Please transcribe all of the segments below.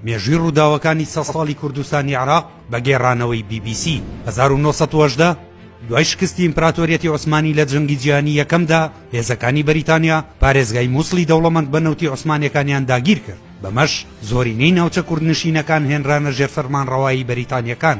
مێژووی ڕووداوەکانی 100 ساڵی کوردستانی عراق بە گێڕانەوەی BBC 1970 دوای شکستی ئیمپراتۆریەتی عوسمانی لە جەنگی جیهانی یەکەمدا هێزەکانی بەریتانیا پارێزگای مووسڵی دەوڵەمەند بە نەوتی عوسمانیەکانیان داگیر کرد بەمەش زۆرینەی ناوچە کوردنشینەکان هێنرانە ژێر فەرمانڕەوایی بەریتانیەکان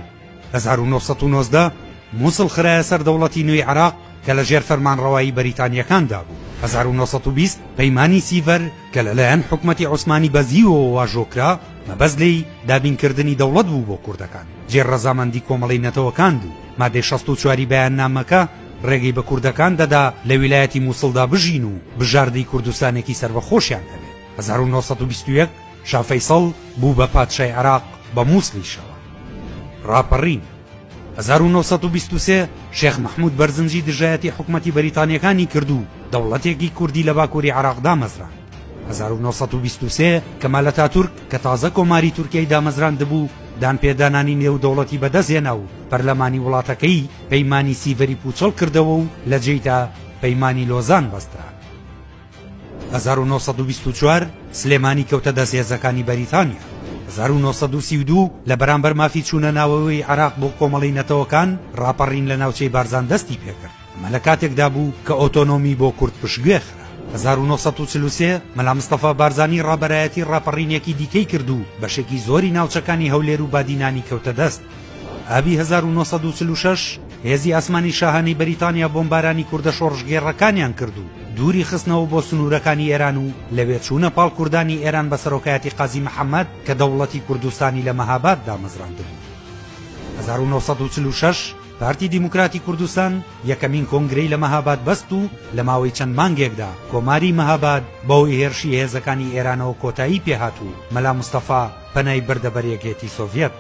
1990 مووسڵ خرایە سەر دەوڵەتی نوێی عراق کە لە ژێر فەرمانڕەوایی بەریتانیەکاندا بوو 1920 پەیمانی سیڤەر کە لەلایەن حکومەتی عوسمانی بەزیوەوە واژۆکرا مەبەست لێی دابینکردنی دەوڵەت بوو بۆ کوردەکان جێر ڕەزامەندی کۆمەڵی نەتەوەکان بوو مادەی 64 بەیاننامەکە ڕێگەی بە کوردەکان دەدا لە ویلایەتی مووسڵدا بژین و بژاردەی کوردستانێکی سەربەخۆشیان هەبێت 1921 شا فەیسەڵ بوو بە پادشای عراق بە مووسڵیشەوە ڕاپەڕین 1923 شێخ محمود بەرزنجی دژایەتی حکومەتی بەریتانیەکانی کردو دەوڵەتێکی کوردی لە باکووری عراق دامەزران 1923 کەمال ئەتاتورک کە تازە کۆماری تورکیای دامەزراند بوو دان پێدانانی نێو دەوڵەتی بەدەستهێنا و پەرلەمانی وڵاتەکەی پەیمانی سیڤەری پوچەڵ کردەوە و لە جێیدا پەیمانی لۆزان بەسترا 1924 سلێمانی کەوتە دەست هێزەکانی بەریتانیا 1932 لە بەرامبەر مافی چوونە ناوەوەی عراق بۆ کۆمەڵی نەتەوەکان ڕاپەڕین لە ناوچەی بارزان دەستی پێکرد ئەمە لە کاتێکدا بوو کە ئۆتۆنۆمی بۆ کورد پشتگوێخرا 1943 مەلا مستەفا بارزانی ڕابەرایەتی ڕاپەڕینێکی دیکەی کردو بەشێکی زۆری ناوچەکانی هەولێر و بادینانی کەوتە دەست ئابی 1946 هێزی ئاسمانی شاهانی بەریتانیا بۆمبارانی کوردە شۆڕژگێڕەکانیان کردو دووری خستنەوە بۆ سنوورەکانی ئێران و لەوێ چوونە پاڵ کوردانی ئێران بە سەرۆکایەتی قازی محەممەد کە دەوڵەتی کوردستانی لە مەهاباد دامەزراند بوو 1946 پارتی دیموکراتی کوردستان یەکەمین کۆنگرەی لە مەهاباد بەست و لە ماوەی چەند مانگێکدا کۆماری مەهاباد بەوەی هێرشی هێزەکانی ئێرانەوە کۆتایی پێهات و مەلا مستەفا پەنای بردە بەریەکێتی سۆڤێت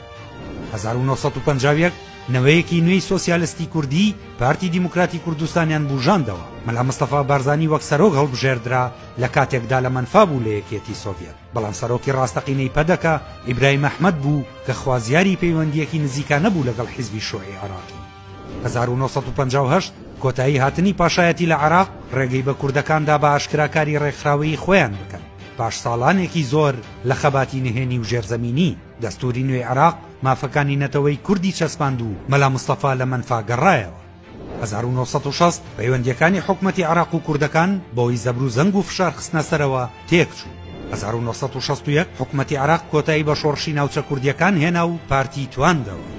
1950 نەوەیەکی نوێی سۆسیالستی کوردی پارتی دیموکراتی کوردستانیان بوژاندەوە مەلا مستەفا بارزانی وەک سەرۆک هەڵبژێردرا لە کاتێکدا لە منفا بوو لە یەکێتی سۆڤێت بەڵام سەرۆکی ڕاستەقینەی پەدەکە ئیبراهیم ئەحمەد بوو کە خوازیاری پەیوەندیەکی نزیکانە بوو لەگەڵ حیزبی شۆعی عراقی 1958 کۆتایی هاتنی پاشایەتی لە عراق ڕێگەی بە کوردەکاندا بە ئاشکراکاری ڕێکخراوەی خۆیان بکەن پاش ساڵانێکی زۆر لە خەباتی نهێنی و ژێرزەمینی دەستوری نوێی عراق مافەکانی نەتەوەی کوردی چەسپاند و مەلا مستەفا لە منفا گەڕایەوە 1960 پەیوەندیەکانی حکومەتی عراق و کوردەکان بۆی زەبر و زەنگ و فشار خستنە سەرەوە تێکچوو 1961 حکومەتی عراق کۆتایی بە شۆڕشی ناوچە کوردیەکان هێنا و پارتی تواندەوە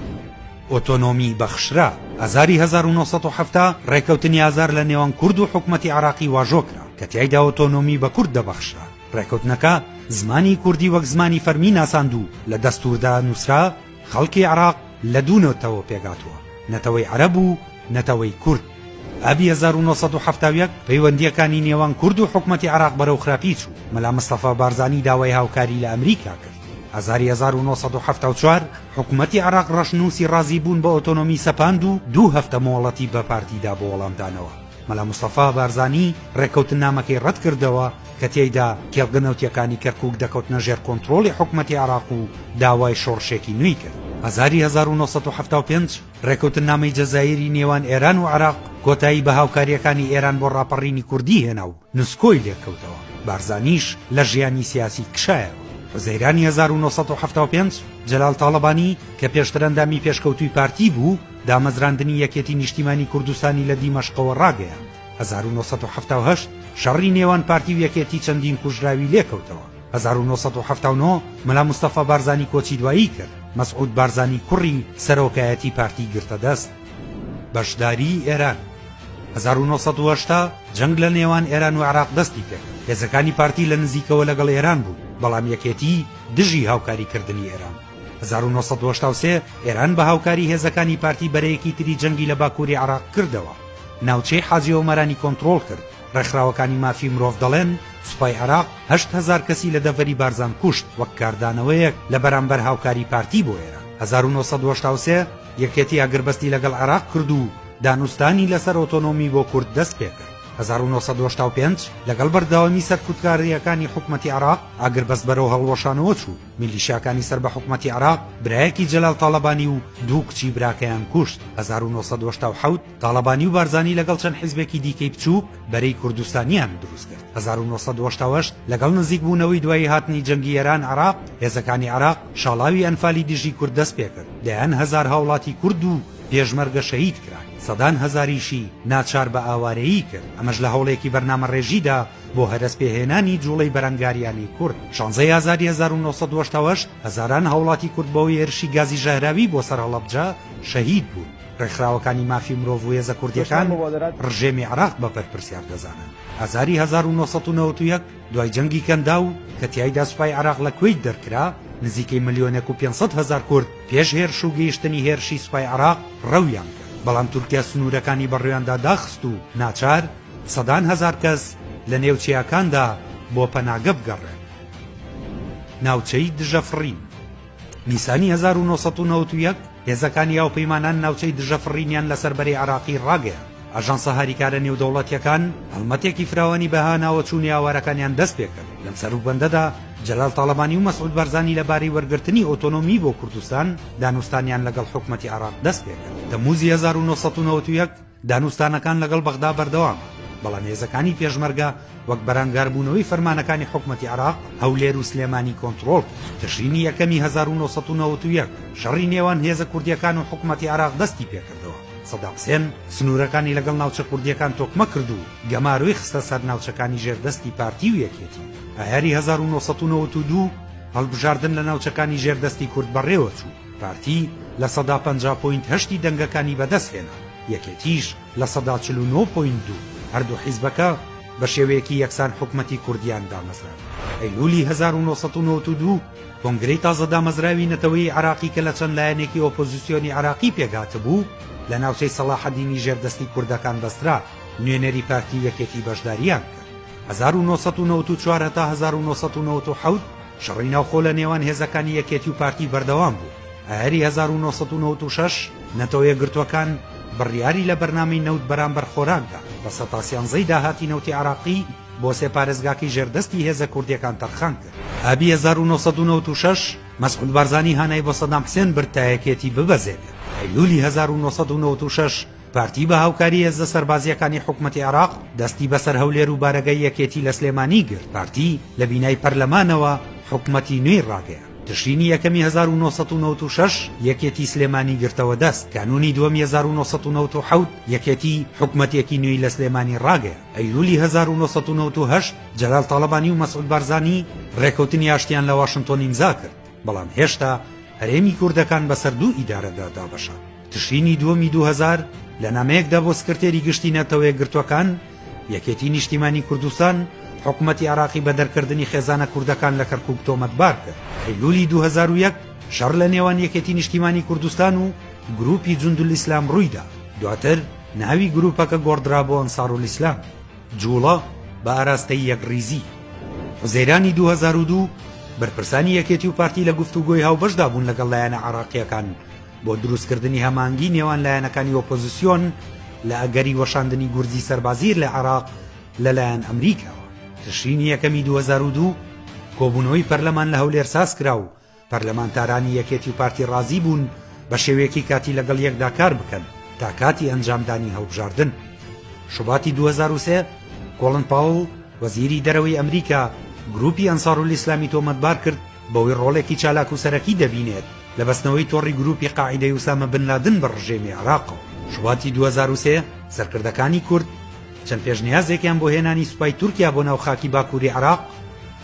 ئۆتۆنۆمی بەخشرا ئازاری 1970 ڕێکەوتنی ئازار لە نێوان کورد و حکومەتی عراقی واژۆکرا کە تیایدا ئۆتۆنۆمی بە کورد دەبەخشرا ڕێکەوتنەکە زمانی کوردی وەک زمانی فەرمی ناساند و لە دەستوردا نووسرا خەڵکی عراق لە دوو نەتەوە پێگاتووە نەتەوەی عەرەب و نەتەوەی کورد ئابی 1970 پەیوەندیەکانی نێوان کورد و حکومەتی عراق بەرەو خراپی چوو مەلا مستەفا بارزانی داوای هاوکاری لە ئەمریکا کرد ئازاری 1974 حکومەتی عراق ڕەشنووسی ڕازی بوون بە ئۆتۆنۆمی سەپاند و دوو هەفتە مۆڵەتی بە پارتیدا بۆ وەڵامدانەوە مەلا مستەفا بارزانی ڕێکەوتنامەکەی ڕەت کردەوە کە تێیدا کێڵگەنەوتیەکانی کەرکووک دەکەوتنە ژێر کۆنتڕۆڵی حکومەتی عراق و داوای شۆڕشێکی نوێی کرد ئازاری 1975 ڕێکەوتنامەی جەزایری نێوان ئێران و عراق کۆتایی بە هاوکاریەکانی ئێران بۆ ڕاپەڕینی کوردی هێنا و نسکۆی لێکەوتەوە بارزانیش لە ژیانی سیاسی کشایەوە زەیرانی 1975 جەلال تاڵەبانی کە پێشترەندامی پێشکەوتووی پارتی بوو دامەزراندنی یەکێتی نیشتیمانی کوردستانی لە دیمەشقەوە ڕاگەیاند 1970 شەڕی نێوان پارتی و یەکێتی چەندین کوژراوی لێکەوتەوە 1970 مەلا مستەفا بارزانی کۆچی دوایی کرد مەسعود بارزانی کوڕی سەرۆکایەتی پارتی گرتە دەست بەشداری ئێران 1970 جەنگ لە نێوان ئێران و عراق دەستی کرد هێزەکانی پارتی لە نزیکەوە لەگەڵ ئێران بوو بەڵام یەکێتی دژی هاوکاریکردنی ئێران 1970 ئێران بە هاوکاری هێزەکانی پارتی بەرەیەکی تری جەنگی لە باکووری عراق کردەوە ناوچەی حاجی ئۆمەرانی کۆنتڕۆڵ کرد ڕێکخراوەکانی مافی مرۆڤ دەڵێن سوپای عراق 8,000 کەسی لە دەڤەری بارزان کوشت وەک کاردانەوەیەک لە بەرامبەر هاوکاری پارتی بۆ ئێران 1973 یەکێتی ئاگربەستی لەگەڵ عراق کرد و دانوستانی لەسەر ئۆتۆنۆمی بۆ کورد دەست پێ کرد 1995 لەگەڵ بەردەوامی سەرکوتکاریەکانی حکومەتی عێراق ئاگر بەس بەرەو هەڵوەشانەوە چوو. میلیشیاکانی سەر بە حکومەتی عێراق برایەکی جەلال تاڵەبانی و دوو کچی براکەیان کوشت. 1970 تاڵەبانی و بارزانی لەگەڵ چەند حیزبێکی دیکەی بچووک بەرەی کوردستانیان دروست کرد. 1970 لەگەڵ نزیک بوونەوەی دوایی هاتنی جەنگی ئێران عێراق هێزەکانی عێراق شاڵاوی ئەنفالی دژی کورد دەست پێ کرد. دەیان هەزار هاوڵاتی کورد و پێشمەرگە شەهید کرا. سەدان هەزاریشی ناچار بە ئاوارەیی کرد. ئەمەش لە هەوڵێکی بەرنامە ڕێژیدا بۆ هەرس پێهێنانی جوڵەی بەرەنگاریانی کورد. 16 ئازاری 1970 هەزاران هەوڵاتی کورد بەوەی هێرشی گازی ژەهراوی بۆ سەر هەڵەبجە شەهید بوون. ڕێکخراوەکانی مافی مرۆڤ و هێزە کوردیەکان ڕژێمی عێراق بە پەرپرسیار دەزانن. ئازاری 1991 دوای جەنگی کەندا و کە تیایدا سوپای عێراق لە کوێیت دەرکرا نزیکەی 1,500,000 کورد پێش هێرش و گەیشتنی هێرشی سوپای عێراق ڕەویان کرد. بەڵام تورکیا سنوورەکانی بەڕێویاندا داخست و ناچار سەدان هەزار کەس لە نێوچەیەکاندا بۆ پەناگە بگەڕێن. ناوچەی دژەفڕین نیسانی 1991 هێزەکانی یاوپەیمانان ناوچەی دژەفڕینیان لەسەر بەرەی عێراقی ڕاگەیان. ئاژانسە هاریکارە نێودەوڵەتیەکان هەڵمەتێکی فراوانی بەهاناوە چوونی ئاوارەکانیان دەست پێ کرد. لەم سەروبەندەدا جەلال تاڵەبانی و مەسعود بەرزانی لەبارەی وەرگرتنی ئۆتۆنۆمی بۆ کوردستان دانوستانیان لەگەڵ حکومەتی عێراق دەست پێ کرد. تەمووزی 1991 دانوستانەکان لەگەڵ بەغدا بەردەوام بەڵام هێزەکانی پێشمەرگە وەک بەرانگاربوونەوەی فەرمانەکانی حکومەتی عێراق هەولێر و سلێمانی کۆنتڕۆڵ. تشرینی یەکەمی 1991 شەڕی نێوان هێزە کوردیەکان و حکومەتی عێراق دەستی پێکردەوە. سەدام حوسێن سنوورەکانی لەگەڵ ناوچە کوردیەکان تۆکمە کرد و گەماروی خستە سەر ناوچەکانی ژێردەستی پارتی و یەکێتی. ئایاری 1992 هەڵبژاردن لە ناوچەکانی ژێردەستی کورد بەڕێوە چوو. پارتی لە 50.8 دەنگەکانی بەدەست هێنا. یەکێتیش لە 49.2. هەردوو حیزبەکە بە شێوەیەکی یەکسان حکومەتی کوردیان دامەزرا. ئەیلولی 1992 کۆنگرەی تازە دامەزراوی نەتەوەی عێراقی کە لە چەند لایەنێکی ئۆپۆزیسیۆنی عێراقی پێگاتە بوو لە ناوچەی سەلاحەدینی ژێردەستی کوردەکان بەسترا نوێنەری پارتی یەکێتی بەشداریان کرد. 1994 هەتا 1997 شەڕی ناوخۆ لە نێوان هێزەکانی یەکێتی و پارتی بەردەوام بوو. ئایاری 1996 نەتەوە یەکگرتووەکان بڕیاری لە بەرنامەی نەوت بەرامبەر خۆراکدا بە 111 داهاتی نەوتی عێراقی بۆ سێپارێزگاکەی ژێردەستی هێزە کوردیەکان تەرخان کرد. ئابی 1996 مەسعود بارزانی هانای بۆ سەدام حوسێن برد تا یەکێتی ببەزێنێت. ئەیلولی 1996 پارتی بە هاوکاری هێزە سەربازیەکانی حکومەتی عێراق دەستی بەسەر هەولێر و بارەگەی یەکێتی لە سلێمانی گرت. پارتی لە بینای پەرلەمانەوە حکومەتی نوێی ڕاگەیاند. تشرینی یەکەمی 1996 یەکێتی سلێمانی گرتەوە دەست. کانونی دووەمی 1997 یەکێتی حکومەتێکی نوێی لە سلێمانی ڕاگەیاند. ئەیلولی 1998 جەلال تاڵەبانی و مەسعود بارزانی ڕێکەوتنی ئاشتیان لە واشنتۆن ئیمزا کرد. بەڵام هێشتا هەرێمی کوردەکان بەسەر دوو ئیدارەدا دابەشان. تشرینی دووەمی 2000 لە نامەیەکدا بۆ سکرتێری گشتی نەتەوە یەکگرتووەکان یەکێتی نیشتیمانی کوردستان حکومەتی عێراقی بە دەرکردنی خێزانە کوردەکان لە کەرکووک تۆمەتبار کرد. ئەیلولی 2001 شەڕ لە نێوان یەکێتی نیشتیمانی کوردستان و گروپی جوندول ئیسلام ڕوویدا. دواتر ناوی گروپەکە گۆڕدرا بۆ ئەنسارول ئیسلام. جوڵە بە ئاراستەی یەکڕیزی. حوزەیرانی 2002 بەرپرسانی یەکێتی و پارتی لە گفتوگۆی هاوبەشدا بوون لەگەڵ لایەنە عێراقیەکان بۆ دروستکردنی هەمانگی نێوان لایەنەکانی ئۆپۆزیسیۆن لە ئەگەری وەشاندنی گورجی سەربازیر لە عێراق لەلایەن ئەمریکاوە. تشرینی یەکەمی 2002 کۆبوونەوەی پەرلەمان لە هەولێر ساز کرا و پەرلەمانتارانی یەکێتی و پارتی ڕازی بوون بە شێوەیەکی کاتی لەگەڵ یەکدا کار بکەن تا کاتی ئەنجامدانی هەڵبژاردن. شوباتی 2003 کۆڵن پاوڵ وەزیری دەرەوەی ئەمریکا گروپی ئەنسارول ئیسلامی تۆمەتبار کرد بەوەی ڕۆڵێکی چالاک و سەرەکی دەبینێت لە بەستنەوەی تۆڕی گروپی قاعیدەی ئوسامە بن لادن بە ڕژێمی عێراقەوە. شوباتی 2003 سەرکردەکانی کورد چەند پێشنیازێکیان بۆ هێنانی سوپای تورکیا بۆ ناو خاکی باکووری عێراق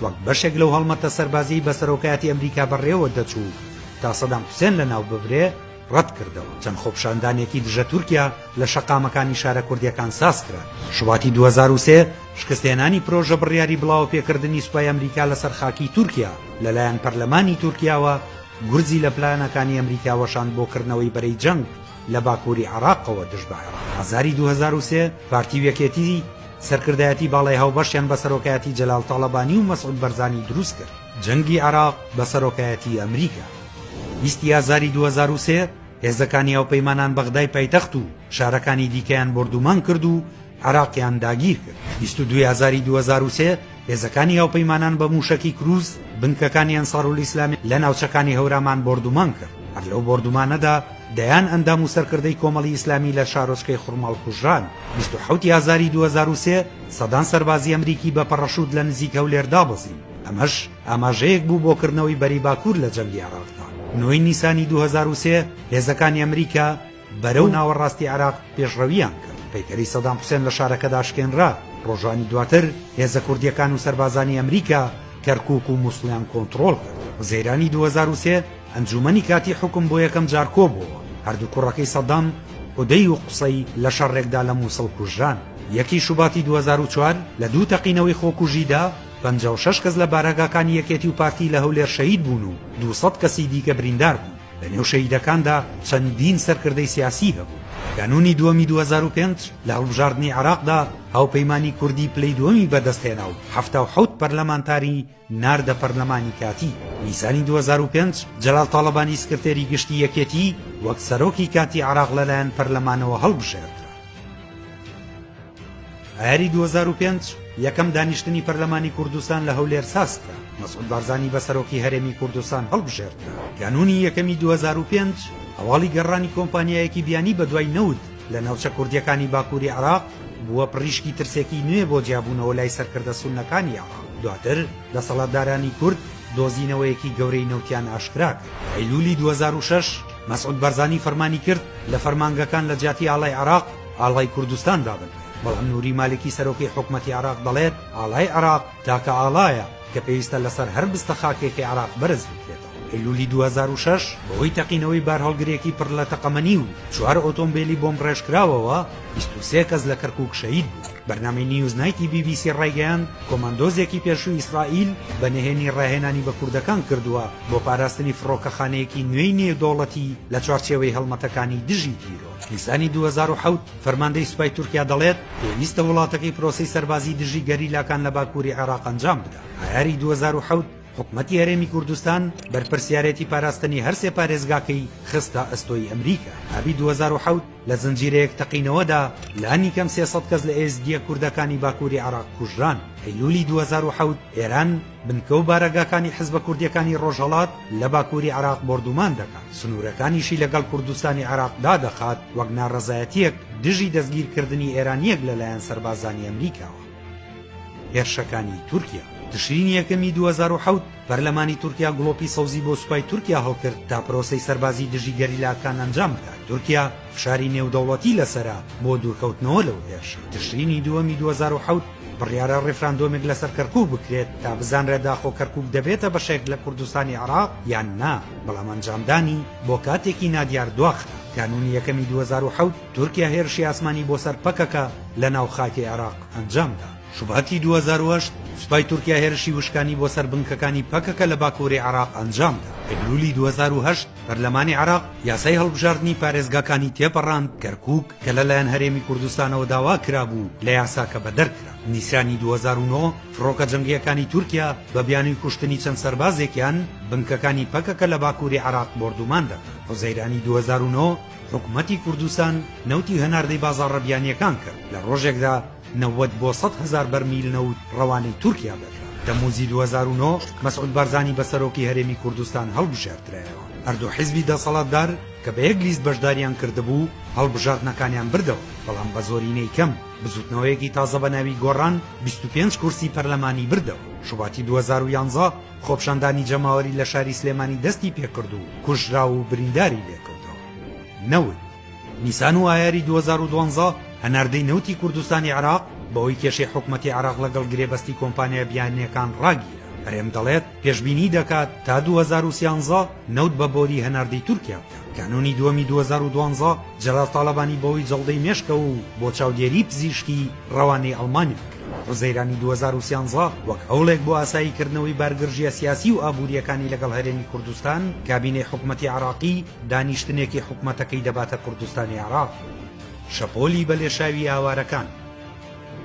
وەک بەشێک لەو هەڵمەتە سەربازی بە سەرۆکایەتی ئەمریکا بەڕێوە دەچوو تا سەدام حوسێن لە ناو ببرێ ڕەت کردەوە. چەند خۆپشاندانێکی دژە تورکیا لە شەقامەکانی شارە کوردیەکان ساز کرا. شوباتی 2003 شکستێنانی پرۆژە بڕیاری بڵاو پێکردنی سوپای ئەمریکا لەسەر خاکی تورکیا لەلایەن پەرلەمانی تورکیاوە گورجی لە پلانەکانی ئەمریکا وەشاند بۆ کردنەوەی بەرەی جەنگ لە باکووری عێراقەوە دژ بە عێراق. ئازاری 2003 پارتی یەکێتی سەرکردایەتی باڵای هاوبەشیان بە سەرۆکایەتی جەلال تاڵەبانی و مەسعود بەرزانی دروست کرد. جەنگی عێراق بە سەرۆکایەتی ئەمریکا. 20 ئازاری 2003 هێزەکانی هاوپەیمانان بەغدای پایتەخت و شارەکانی دیکەیان بردومان کرد و عراقیان داگیر کرد. 22 ئازاری 2023 هێزەکانی هاوپەیمانان بە موشەکی کروز بنکەکانی ئەنسارول ئیسلامی لە ناوچەکانی هەورامان بردومان کرد. هەر لەو بردومانەدا دەیان ئەندام و سەرکردەی کۆمەڵی ئیسلامی لە شارۆچکەی خوڕماڵ کوژران. 27 ئازاری 2023 سەدان سەربازی ئەمریکی بە پەڕەشوت لە نزیک هەولێر دابەزین. ئەمەش ئاماژەیەک بوو بۆ کردنەوەی بەری باکوور لە جەنگی عراقدا. 9 نیسانی 2023 هێزەکانی ئەمریکا بەرەو ناوەڕاستی عراق پێشڕەویان کرد. پەیکەری سەدام حوسێن لە شارەکەدا شکێنرا. ڕۆژانی دواتر هێزە کوردیەکان و سەربازانی ئەمریکا کەرکووک و مووسڵیان کۆنتڕۆڵ کرد. زەیرانی 2023 ئەنجومەنی کاتی حکم بۆ یەکەم جار کۆبووە. هەردوو کوڕەکەی سەدام خودەی و قسەی لە شەڕێکدا لە مووسڵ کوژران. 1 شوباتی 2004 لە 2 تەقینەوەی خۆکوژیدا 56 کەس لە بارەگاکانی یەکێتی و پارتی لە هەولێر شەهید بوون و 200 کەسی دیکە بریندار بوون. لە نێو شەهیدەکاندا چەندین سەرکردەی سیاسی هەبوو. کانونی دووەمی 2005 لە هەڵبژاردنی عراقدا هاوپەیمانی کوردی پلەی دووەمی بەدەستهێنا و 77 پەرلەمانتاری ناردە پەرلەمانی کاتی. نیسانی 2005 جەلال تاڵەبانی سکرتێری گشتی یەکێتی وەک سەرۆکی کاتی عراق لەلایەن پەرلەمانەوە هەڵبژێردرا. ئایاری 2005 یەکەم دانیشتنی پەرلەمانی کوردستان لە هەولێر ساسترا. مەسعود بارزانی بە سەرۆکی هەرێمی کوردستان هەڵبژێردرا. کانونی یەکەمی 2005 هەواڵی گەڕانی کۆمپانیایەکی بیانی بە دوای نەود لە ناوچە کوردیەکانی باکووری عراق بووە پڕیشکی ترسێکی نوێ بۆ جیابوونەوە لای سەرکردە سوننەکانی عراق. دواتر لە سەڵاتدارانی کورد دۆزینەوەیەکی گەورەی نەوتیان ئاشکرا کرد. ئەیلولی 2006 مەسعود بارزانی فەرمانی کرد لە فەرمانگەکان لە جیاتی ئاڵای عراق ئاڵای کوردستان دابن. بەڵام نووری مالکی سەرۆکی حکومەتی عراق دەڵێت ئاڵای عراق تاکە ئاڵایە کە پێویستە لەسەر هەر بستە خاکێکی عراق بەرز بکرێتەوە. ئەیلولی 2006 بەهۆی تەقینەوەی بارهەڵگرێکی پڕ لە تەقەمەنی و 4 ئۆتۆمبیلی بۆمب ڕێژکراوەوە 23 کەس لە کەرکووک شەهید بوو. بەرنامەی نیوزنایتی BBC ڕایگەیان کۆماندۆزێکی پێشووی ئیسرائیل بەنهێنی ڕاهێنانی بە کوردەکان کردووە بۆ پاراستنی فڕۆکەخانەیەکی نوێی نێودەوڵەتی لە چوارچێوەی هەڵمەتەکانی دژی تیرۆ. نیسانی 2007 فەرماندەی سوپای تورکیا دەڵێت پێویستە وڵاتەکەی پرۆسەی سەربازی دژی گەریلاکان لە باکووری عێراق ئەنجام بدات. ئایاری 2007 حکومەتی هەرێمی کوردستان بەرپرسیارەتی پاراستنی هەرسێ پارێزگاکەی خستە ئەستۆی ئەمریکا. ئابی 2007 لە زنجیرەیەک تەقینەوەدا لانی کەم 300 کەس لە ئێزدیە کوردەکانی باکووری عراق کوژران. ئەیلولی 2007 ئێران بنکە و بارەگاکانی حزبە کوردیەکانی ڕۆژهەڵات لە باکووری عراق بردومان دەکات. سنوورەکانیشی لەگەڵ کوردستانی عراقدا دەخات وەک ناڕەزایەتیەک دژی دەستگیرکردنی ئێرانیەک لەلایەن سەربازانی ئەمریکاوە. هێرشەکانی تورکیا تشرینی یەکەمی 2007 پەرلەمانی تورکیا گڵۆپی سەوزی بۆ سوپای تورکیا هەڵکرد تا پرۆسەی سەربازی دژی گەریلاکان ئەنجام بدات. تورکیا فشاری نێودەوڵەتی لەسەرا بۆ دوورکەوتنەوە لەو هێرشە. تشرینی دووەمی 2007 بڕیارە ڕێفراندۆمێک لەسەر کەرکووک بکرێت تا بزانرێت داخۆ کەرکووک دەبێتە بەشێک لە کوردستانی عراق یان نا، بەڵام ئەنجامدانی بۆ کاتێکی نادیار دواخرا. کانونی یەکەمی 2007 تورکیا هێرشی ئاسمانی بۆ سەر پەکەکە لە ناو خاکی عراق ئەنجامدا. شوباتی 2008 سوپای تورکیا هێرشی وشکانی بۆ سەر بنکەکانی پەکەکە لە باکووری عراق ئەنجامدا. ئەیلولی 2008 پەرلەمانی عراق یاسای هەڵبژاردننی پارێزگاکانی تێپەڕاند کەرکووک کە لەلایەن هەرێمی کوردستانەوە داوا کرابوو لە یاساکە بەدەرکرا. نیسانی 2009 فڕۆکە جەنگیەکانی تورکیا بە بیانووی کوشتنی چەند سەربازێکیان بنکەکانی پەکەکە لە باکووری عراق بردومان دەکات. حوزەیرانی 2009 حکومەتی کوردستان نەوتی هەناردەی بازاڕە بیانیەکان کرد لە ڕۆژێکدا 90 بۆ 100,000 بەرمیل نەوت ڕەوانەی تورکیا بکات. دەموزی 2009 مەسعود بارزانی بە سەرۆکی هەرێمی کوردستان هەڵبژێردرایەوە. هەردوو حیزبی دەسەڵاتدار کە بە یەک لیست بەشداریان کردبوو هەڵبژاردنەکانیان بردەوە، بەڵام بە زۆرینەی کەم بزوتنەوەیەکی تازە بە ناوی گۆڕان 25 کورسی پەرلەمانی بردەوە. شوباتی 2011 خۆپشاندانی جەماوەری لە شاری سلێمانی دەستی پێکرد و کوژرا و برینداری لێکردەوە. نەوت نیسان و ئایاری 2012 هەناردەی نەوتی کوردستانی عراق بەوەی کێشەی حکومەتی عراق لەگەڵ گرێبەستی کۆمپانیا بیانیەکان ڕاگیرە. هەرێم دەڵێت پێشبینی دەکات تا 2013 نەوت بە بۆری هەناردەی تورکیا بکات. کانونی دووەمی 2012 جەلال تاڵەبانی بەوەی جەڵدەی مێشکە و بۆ چاودێری پزیشکی ڕەوانەی ئەڵمانیا کرد. ڕزەیرانی 2013 وەک هەوڵێک بۆ ئاساییکردنەوەی بارگرژیە سیاسی و ئابووریەکانی لەگەڵ هەرێمی کوردستان کابینەی حکومەتی عراقی دانیشتنێکی حکومەتەکەی دەباتە کوردستانی عراق. شەپۆلی بەلێشاوی ئاوارەکان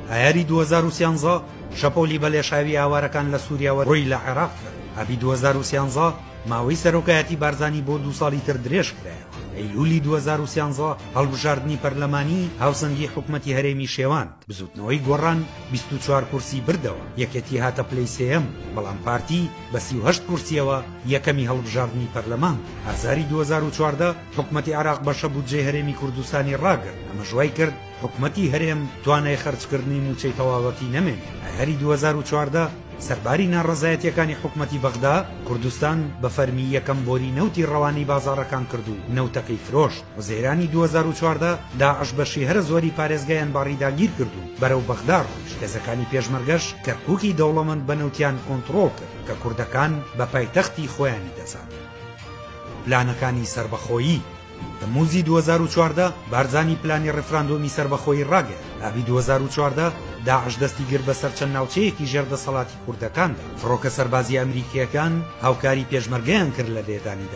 ئایاری 2013 شەپۆلی بەلێشاوی ئاوارەکان لە سووریاوە ڕۆی لە عێراق کرد. ئابی 2013 ماوەی سەرۆکایەتی بارزانی بۆ 2 ساڵی تر درێژ کرایەوە. ئەیلولی 2013 هەڵبژاردننی پەرلەمانی هاوسەنگی حکومەتی هەرێمی شێواند بزوتنەوەی گۆڕان 24 کورسی بردەوە یەکێتی هاتە پلەی سێەم بەڵام پارتی بە 38 کورسیەوە یەکەمی هەڵبژاردننی پەرلەمان. ئازاری 2014 حکومەتی عراق بەشە بودجێ هەرێمی کوردستانی ڕاگرت ئەمە ژوای کرد حکومەتی هەرێم توانای خەرجکردنی موچەی تەواوەتی نەمێن. هەری 2014 سەرباری ناڕەزایەتیەکانی حکومەتی بەغدا کوردستان بە فەرمی یەکەم بۆری نەوتی ڕەوانی بازاڕەکان کرد و نەوتەکەی فرۆشت. وەزێرانی 2014 داعش بەشی هەرە زۆری پارێزگایان باڕیداگیر کرد و بەرەو بەغدا ڕۆیشت. هێزەکانی پێشمەرگەش کەرکووکی دەوڵەمەند بە نەوتیان کۆنتڕۆڵ کرد کە کوردەکان بە پایتەختی خۆیانی دەزان. پلانەکانی سربەخۆیی تەمووزی 2014 بارزانی پلانی ڕفراندۆمی سربەخۆیی ڕاگەیاند. ئابی 2014 داعش دەستی گر بەسەر چەند ناوچەیەکی ژێردەسەڵاتی کوردەکاندا. فڕۆکە سەربازی ئەمریکیەکان هاوکاری پێشمەرگەیان کرد لە لێدانی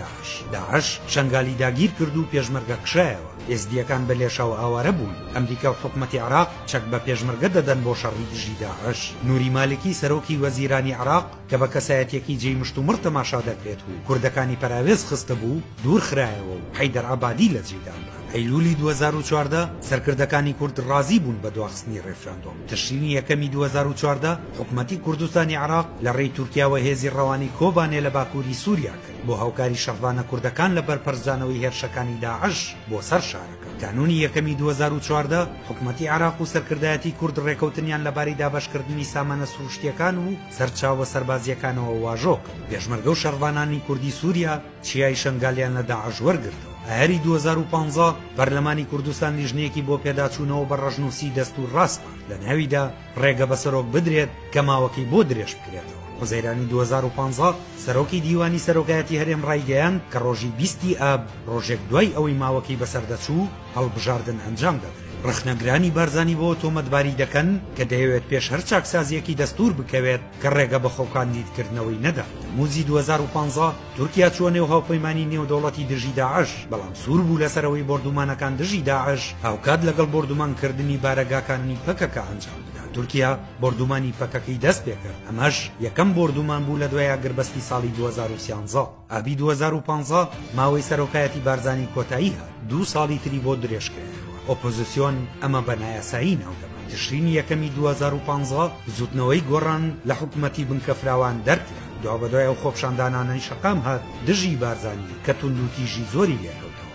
داعش شنگالی داگیر کرد و پێشمەرگە کشایەوە. ئێزدیەکان بە لێشەوە ئاوارە بوون. ئەمریکا و حکومەتی عراق چەک بە پێشمەرگە دەدەن بۆ شەڕی دژی داعش. نوری مالکی سەرۆکی وەزیرانی عراق کە بە کەسایەتێکی جێی مشتومڕ تەماشا دەکرێت و کوردەکانی پەراوێز خستە بوو دوور خرایەوە و حەیدەر عەبادی لە جێدان. ئەیلولی 2014 سەرکردەکانی کورد ڕازی بوون بە دواخستنی ڕێفراندۆم. تشرینی یەکەمی 2014 حکومەتی کوردستانی عراق لە ڕێی تورکیاوە هێزی ڕەوانی کۆبانێ لە باکووری سووریا کرد بۆ هاوکاری شەڕبانە کوردەکان لە بەرپەرزانەوەی هێرشەکانی داعش بۆ سەر شارەکە. کانونی یەکەمی 2014 حکومەتی عراق و سەرکردایەتی کورد ڕێکەوتنیان لەباری دابەشکردنی سامانە سروشتیەکان و سەرچاوە سەربازیەکانەوە واژۆ کرد. پێشمەرگە و شەڕبانانی کوردی سووریا چیای شنگالیان لە داعش وەرگرتەوە. هەری 2015 بەرلەمانی کوردستان لیژنەیەکی بۆ پێداچوونەوە بە ڕەژنووسی دەستور ڕاستمان لە ناویدا ڕێگە بە سەرۆک بدرێت کە ماوەکەی بۆ درێژ بکرێتەوە. وەزەیرانی 2015 سەرۆکی دیوانی سەرۆکایەتی هەرێم ڕایگەیاند کە ڕۆژی 20 ئاب ڕۆژێک دوای ئەوەی ماوەکەی بەسەردەچوو هەڵبژاردن ئەنجام دەدرێت. ڕخنەگرانی بارزانی بۆ تۆمەتباری دەکەن کە دەیەوێت پێش هەر چاکسازیەکی دەستور بکەوێت کە ڕێگە بە خۆکاندیدکردنەوەی نەدا. موزی 2015 تورکیا چوە نێو هاوپەیمانی نێودەوڵەتی دژی داعش بەڵام سوور بوو لەسەرەوەی بردومانەکان دژی داعش هاوکات لەگەڵ بردومانکردنی بارەگاکانی پەکەکە ئەنجام بدات. تورکیا بردومانی پەکەکەی دەست پێ کرد. ئەمەش یەکەم بردومان بوو لە دوای ئاگربەستی ساڵی 2013. ئابی 2015 ماوەی سەرۆکایەتی بارزانی کۆتایی هات 2 ساڵی تری بۆ درێژکرێت. ئۆپۆزیسیۆن ئەمە بە نایاسایی ناودەبات. تشرینی یەکەمی 2015 زوتنەوەی گۆڕان لە حکومەتی بنکەفراوان دەرکرا. دوا بەدوای ئەو خۆپشاندانانەی شەقام هات دژی بارزانی کە توند و تیژی زۆری لێکەوتەوە.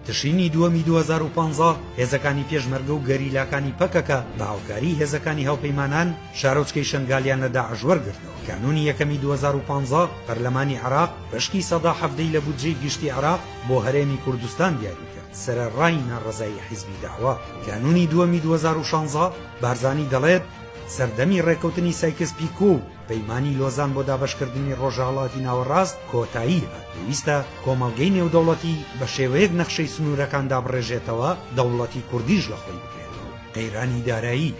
تشرینی دووەمی 2015 هێزەکانی پێشمەرگە و گەریلاکانی پەکەکە بە هاوکاری هێزەکانی هاوپەیمانان شارۆچکەی شنگالیان لە داعش وەرگرتەوە. کانونی یەکەمی 2015 پەرلەمانی عراق بەشکی سەدا حەفدەی لە بودجەی گشتی عراق بۆ هەرێمی کوردستان دیاری کرد. سەرەڕای ناڕەزایی حیزبی داوا. کانونی دووەمی 2016 بارزانی دەڵێت سەردەمی ڕێکەوتنی سایکس پیکۆ پەیمانی لۆزان بۆ دابەشکردنی ڕۆژهەڵاتی ناوەڕاست کۆتایی هات. پێویستە کۆمەڵگەی نێودەوڵەتی بە شێوەیەک نەخشەی سنوورەکان دابڕێژێتەوە دەوڵەتی کوردیش لە خۆی بکرێتەوە. قەیرانی دارایی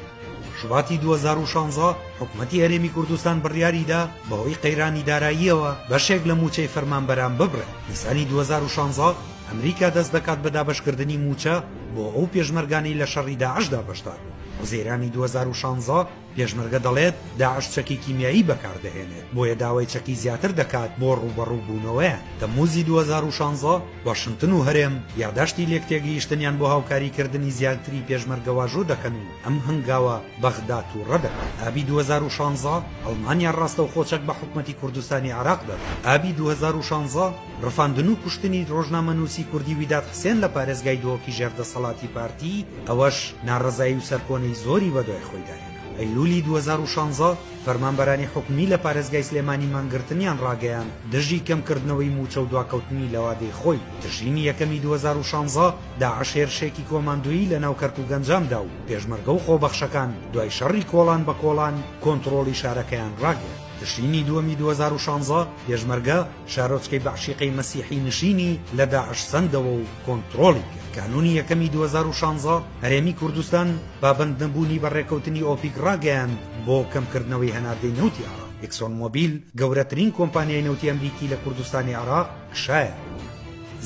شوباتی 2016 حکومەتی هەرێمی کوردستان بڕیاریدا بەهۆی قەیرانی داراییەوە بەشێک لە موچەی فەرمانبەران ببڕێت. نیسانی 2016 ئەمریکا دەست دەکات بە دابەشکردنی موچە بۆ ئەو پێشمەرگانی لە شەڕی داعشدا بەشدار بوون. وەزیرانی 2016 پێشمەرگە دەڵێت داعش چەکی کیمیایی بەکاردەهێنێت بۆیە داوای چەکی زیاتر دەکات بۆ ڕوبەڕووبوونەوەیان. تەمووزی 2016 واشنگتن و هەرێم یاداشتی لێکتێگەیشتنیان بۆ هاوکاریکردنی زیاتری پێشمەرگە واژۆ دەکەن و ئەم هەنگاوە بەغداد و ڕەدەکات. ئابی 2016 ئەڵمانیا ڕاستەوخۆ چەک بە حکومەتی کوردستانی عراق دەدات. ئابی 2016 ڕفاندن و کوشتنی ڕۆژنامەنووسی کوردی ویداد حسێن لە پارێزگای دۆکی ژێردەسەڵاتی پارتی ئەوەش ناڕەزایی و سەرکۆنەی زۆری بەدوای خۆی داهێنا. ئەیلولی 2016 فەرمانبەرانی حکومی لە پارێزگای سلێمانی مانگرتنیان ڕاگەیان دژی کەمکردنەوەی موچە و دواکەوتنی لەوادەی خۆی. تشرینی یەکەمی 2016 داعش هێرشێکی کۆماندۆیی لە ناو کەرک و گەنجامدا و پێشمەرگە و خۆبەخشەکان دوای شەڕی کۆڵان بە کۆڵان کۆنتڕۆڵی شارەکەیان ڕاگەیان. تشرینی دووەمی 2016 پێشمەرگە شارۆچکەی بەعشیقەی مەسیحی نشینی لە داعش سەندەوە و کۆنتڕۆڵی کرد. کانونی یەکەمی 2016 هەرێمی کوردستان بابند نەبوونی بە ڕێکەوتنی ئۆپیک ڕاگەیاند بۆ کەمکردنەوەی هەناردەی نەوتی عراق. ئێکسۆن مۆبیل گەورەترین کۆمپانیای نەوتی ئەمریکی لە کوردستانی عراق کشایە.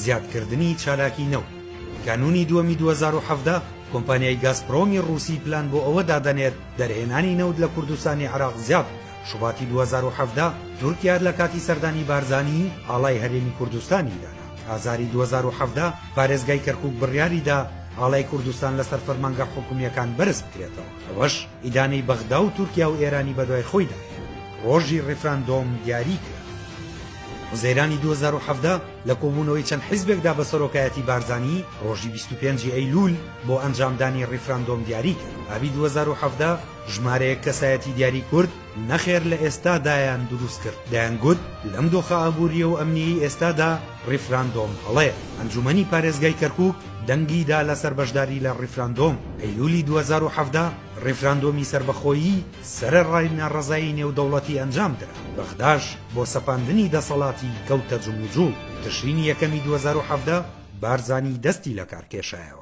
زیادکردنی چالاکی نەوت. کانونی دووەمی 2017 کۆمپانیای گازپرۆمی ڕووسی پلان بۆ ئەوە دادەنێت دەرهێنانی نەوت لە کوردستانی عراق زیاد. شوباتی 2017 تورکیا لە کاتی سەردانی بارزانی ئاڵای هەرێمی کوردستانی دانا. ئازاری 2017 پارێزگای کەرکووک بڕیاریدا ئاڵای کوردستان لەسەر فەرمانگە حکومیەکان بەرز بکرێتەوە. ئەوەش ئیدانەی بەغدا و تورکیا و ئێرانی بەدوای خۆیدا ڕۆژی ڕێفراندۆم دیاری کرد. وزەیرانی 2017 لە کۆبوونەوەی چەند حیزبێکدا بە سەرۆکایەتی بارزانی ڕۆژی 25 ئەیلول بۆ ئەنجامدانی ڕێفراندۆم دیاری کرد. ئابی 2017 ژمارەیەک کەسایەتی دیاری کورد نەخێر لە ئێستادایان دروست کرد. دەیانگوت لەم دۆخە ئابووریە و ئەمنیی ئێستادا ڕێفراندۆم هەڵەیە. ئەنجومەنی پارێزگای کەرکووک دەنگیدا لەسەر بەشداری لە ڕێفراندۆم. ئەیلولی 2017 ڕێفراندۆمی سربەخۆیی سەرەڕای ناڕەزایی نێودەوڵەتی ئەنجام درا. بەغداش بۆ سەپاندنی دەسەڵاتی کەوتە جوموجوو. تشرینی یەکەمی 2017 بارزانی دەستی لە کار کێشایەوە.